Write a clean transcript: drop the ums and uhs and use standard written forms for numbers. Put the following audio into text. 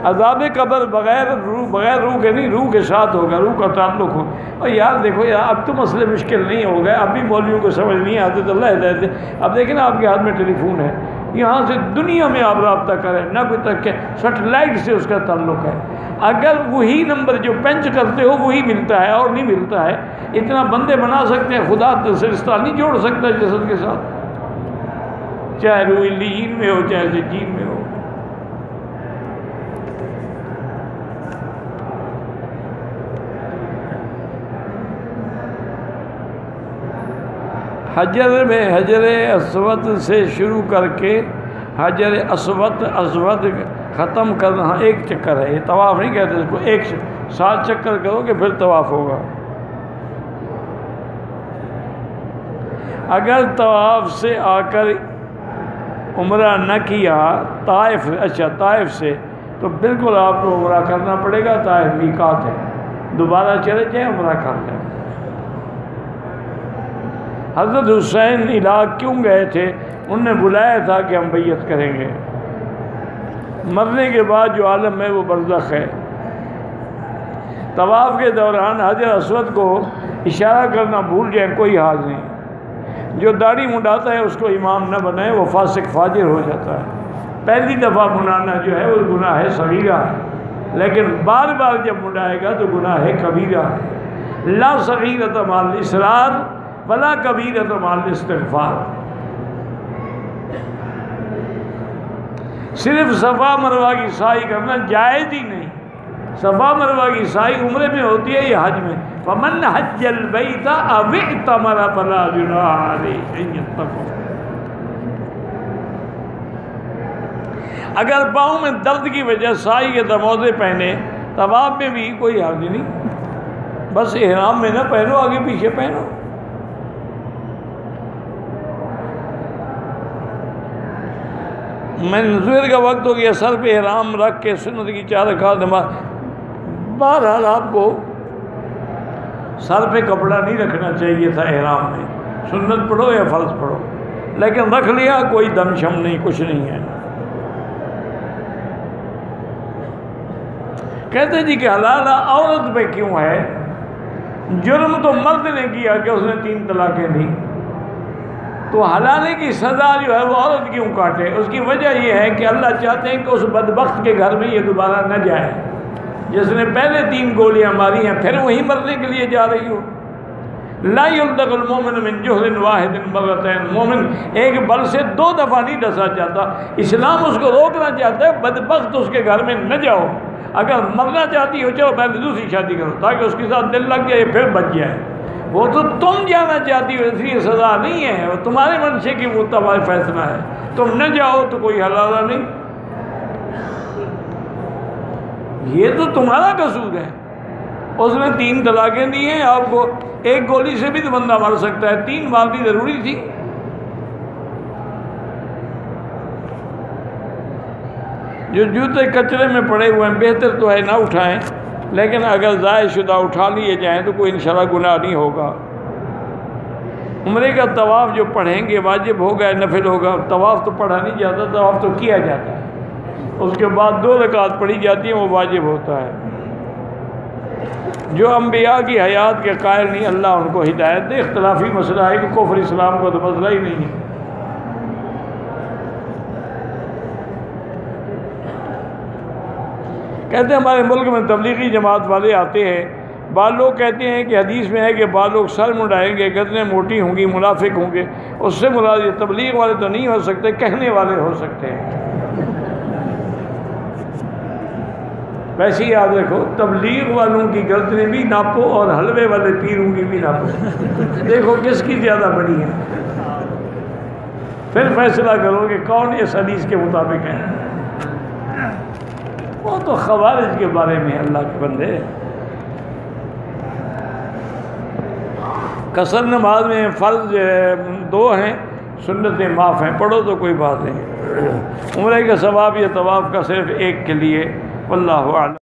عذاب قبر بغیر روح کے نہیں، روح کے ساتھ ہوگا، روح کا تعلق ہو۔ اور یار دیکھو یار، اب تو مسئلے مشکل نہیں ہو گئے، اب بھی مولویوں کو سمجھ نہیں آتے تو اللہ ہدایت دے۔ اب دیکھیں نا، آپ کے ہاتھ میں ٹیلی فون ہے، یہاں سے دنیا میں آپ رابطہ کریں، نہ کوئی تک کہ سیٹلائٹ سے اس کا تعلق ہے۔ اگر وہی نمبر جو پنچ کرتے ہو وہی ملتا ہے اور نہیں ملتا ہے، اتنا بندے بنا سکتے ہیں، خدا رشتہ نہیں جوڑ سکتا جسد کے ساتھ، چاہے روح علیین میں ہو چاہے سجین میں ہو۔ حجر اسود سے شروع کر کے حجر اسود ختم کرنا ایک چکر ہے، یہ طواف نہیں کہتے اس کو، ایک 7 چکر کرو کہ پھر طواف ہوگا۔ اگر طواف سے آ کر عمرہ نہ کیا طائف سے، تو بالکل آپ کو عمرہ کرنا پڑے گا، طائف میقات ہے، دوبارہ چلے جائیں عمرہ کر لیں۔ حضرت حسین عراق کیوں گئے تھے؟ انہوں نے بلایا تھا کہ ہم بیعت کریں گے۔ مرنے کے بعد جو عالم ہے وہ برزخ ہے۔ طواف کے دوران حجر اسود کو اشارہ کرنا بھول جائیں، کوئی حال نہیں۔ جو داڑھی منڈاتا ہے اس کو امام نہ بنائے، وہ فاسق فاجر ہو جاتا ہے۔ پہلی دفعہ منڈانا جو ہے وہ گناہ ہے صغیرہ، لیکن بار بار جب منڈائے گا تو گناہ ہے کبیرہ۔ لا صغیرۃ مع الاصرار ولا کبیرۃ مع الاستغفار۔ صرف صفا مروہ کی سعی کرنا جائز ہی نہیں۔ صفا مروہ کی سعی عمرے میں ہوتی ہے یا حج میں؟ فمن حج البیت او اعتمر فلا جناح علیہ ان یتقوا۔ اگر پاؤں میں درد کی وجہ سعی کے دموزے پہنے، طواف میں بھی کوئی حرج نہیں، بس احرام میں نہ پہنو، آگے پیچھے پہنو۔ میں ظہر کا وقت ہو گیا، سر پہ احرام رکھ کے سنت کی 4 رکعت نماز۔ بہرحال آپ کو سر پہ کپڑا نہیں رکھنا چاہیے تھا احرام میں، سنت پڑھو یا فرض پڑھو، لیکن رکھ لیا، کوئی دم شم نہیں، کچھ نہیں ہے۔ کہتے ہیں جی کہ حلال عورت پہ کیوں ہے؟ جرم تو مرد نے کیا کہ اس نے 3 طلاقیں دی، تو حلالے کی سزا جو ہے وہ عورت کیوں کاٹے؟ اس کی وجہ یہ ہے کہ اللہ چاہتے ہیں کہ اس بدبخت کے گھر میں یہ دوبارہ نہ جائے، جس نے پہلے 3 گولیاں ماری ہیں پھر وہی مرنے کے لیے جا رہی ہو۔ لا يلدغ المؤمن من جحر واحد مرتين، مومن ایک بل سے 2 دفعہ نہیں ڈسا جاتا۔ اسلام اس کو روکنا چاہتا ہے، بدبخت اس کے گھر میں نہ جاؤ، اگر مرنا چاہتی ہو چلو پہلے دوسری شادی کرو تاکہ اس کے ساتھ دل لگ جائے پھر بچ جائے۔ وہ تو تم جانا چاہتی ہو، اس لیے سزا نہیں ہے، وہ تمہارے منشے کی مطابق فیصلہ ہے، تم نہ جاؤ تو کوئی حلالہ نہیں، یہ تو تمہارا قصور ہے۔ اس نے 3 طلاقیں دی ہیں آپ کو، 1 گولی سے بھی تو بندہ مر سکتا ہے، 3 مارنی ضروری تھی۔ جو جوتے کچرے میں پڑے ہوئے ہیں بہتر تو ہے نہ اٹھائیں، لیکن اگر ضائع شدہ اٹھا لیے جائیں تو کوئی انشاءاللہ گناہ نہیں ہوگا۔ عمرے کا طواف جو پڑھیں گے واجب ہوگا یا نفل ہوگا؟ طواف تو پڑھا نہیں جاتا، طواف تو کیا جاتا ہے، اس کے بعد 2 رکعت پڑھی جاتی ہیں، وہ واجب ہوتا ہے۔ جو انبیاء کی حیات کے قائل نہیں، اللہ ان کو ہدایت دے۔ اختلافی مسئلہ ہے کہ کفر اسلام کو تو مسئلہ ہی نہیں ہے۔ کہتے ہیں ہمارے ملک میں تبلیغی جماعت والے آتے ہیں، بعض لوگ کہتے ہیں کہ حدیث میں ہے کہ بعض لوگ سر منڈائیں گے، گردنیں موٹی ہوں گی، منافق ہوں گے، اس سے مراد یہ تبلیغ والے تو نہیں ہو سکتے، کہنے والے ہو سکتے ہیں۔ ویسے ہی یاد رکھو، تبلیغ والوں کی گردنیں بھی ناپو اور حلوے والے پیروں کی بھی ناپو، دیکھو کس کی زیادہ بڑی ہے، پھر فیصلہ کرو کہ کون اس حدیث کے مطابق ہے۔ وہ تو خوارج کے بارے میں اللہ کے بندے۔ قصر نماز میں فرض 2 ہیں، سنتیں معاف ہیں، پڑھو تو کوئی بات نہیں۔ عمرے کا ثواب یا طواف کا صرف 1 کے لیے، واللہ اعلم۔